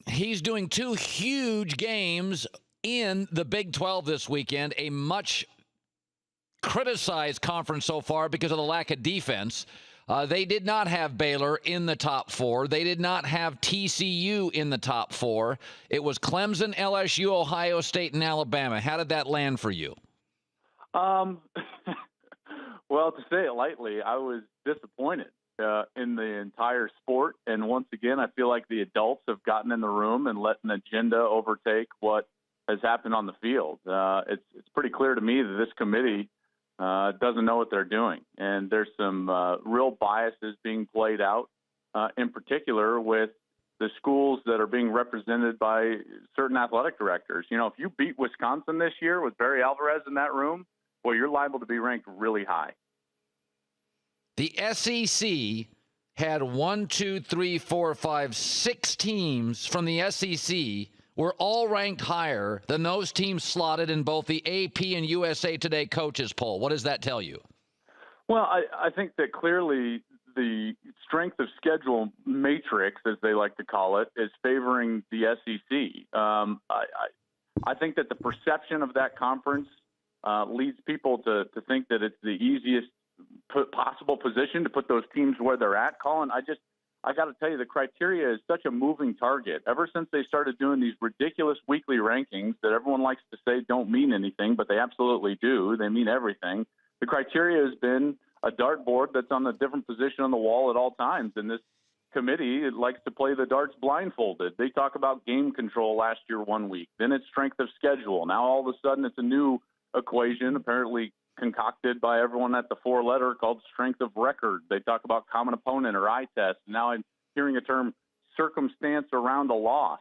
He's doing two huge games in the Big 12 this weekend, a much criticized conference so far because of the lack of defense. They did not have Baylor in the top four. They did not have TCU in the top four. It was Clemson, LSU, Ohio State, and Alabama. How did that land for you? Well, to say it lightly, I was disappointed in the entire sport. And once again, I feel like the adults have gotten in the room and let an agenda overtake what has happened on the field. It's pretty clear to me that this committee doesn't know what they're doing. And there's some real biases being played out, in particular with the schools that are being represented by certain athletic directors. You know, if you beat Wisconsin this year with Barry Alvarez in that room, well, you're liable to be ranked really high. The SEC had 6 teams from the SEC were all ranked higher than those teams slotted in both the AP and USA Today coaches poll. What does that tell you? Well, I think that clearly the strength of schedule matrix, as they like to call it, is favoring the SEC. I think that the perception of that conference leads people to think that it's the easiest possible position to put those teams where they're at. Colin, I got to tell you, the criteria is such a moving target. Ever since they started doing these ridiculous weekly rankings that everyone likes to say don't mean anything, but they absolutely do. They mean everything. The criteria has been a dartboard that's on a different position on the wall at all times. And this committee, it likes to play the darts blindfolded. They talk about game control last year 1 week. Then it's strength of schedule. Now all of a sudden it's a new equation, apparently concocted by everyone at the four-letter, called strength of record. They talk about common opponent or eye test. Now I'm hearing a term, circumstance around a loss.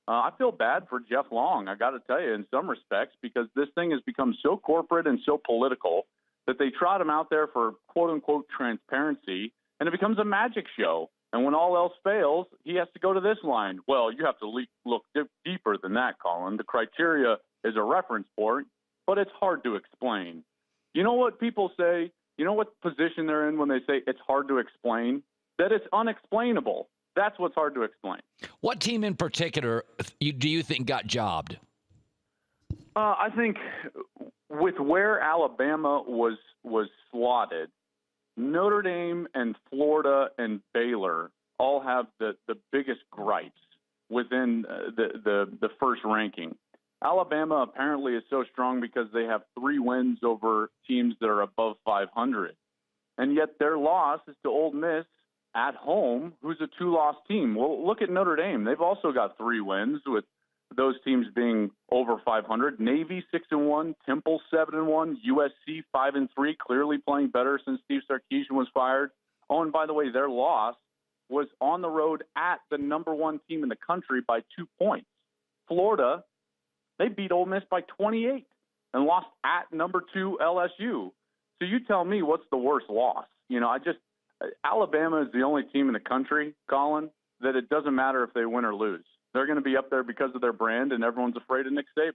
I feel bad for Jeff Long, I got to tell you, in some respects, because this thing has become so corporate and so political that they trot him out there for quote-unquote transparency, and it becomes a magic show. And when all else fails, he has to go to this line. Well, you have to look deeper than that, Colin. The criteria is a reference point, but it's hard to explain. You know what people say? You know what position they're in when they say it's hard to explain? That it's unexplainable. That's what's hard to explain. What team in particular do you think got jobbed? I think with where Alabama was slotted, Notre Dame and Florida and Baylor all have the biggest gripes within the first ranking. Alabama apparently is so strong because they have 3 wins over teams that are above 500. And yet their loss is to Ole Miss at home, who's a 2-loss team. Well, look at Notre Dame. They've also got 3 wins, with those teams being over 500. Navy 6-1, Temple 7-1, USC 5-3, clearly playing better since Steve Sarkisian was fired. Oh, and by the way, their loss was on the road at the number 1 team in the country by 2 points. Florida, they beat Ole Miss by 28 and lost at number 2 LSU. So you tell me, what's the worst loss? You know, Alabama is the only team in the country, Colin, that it doesn't matter if they win or lose. They're going to be up there because of their brand, and everyone's afraid of Nick Saban.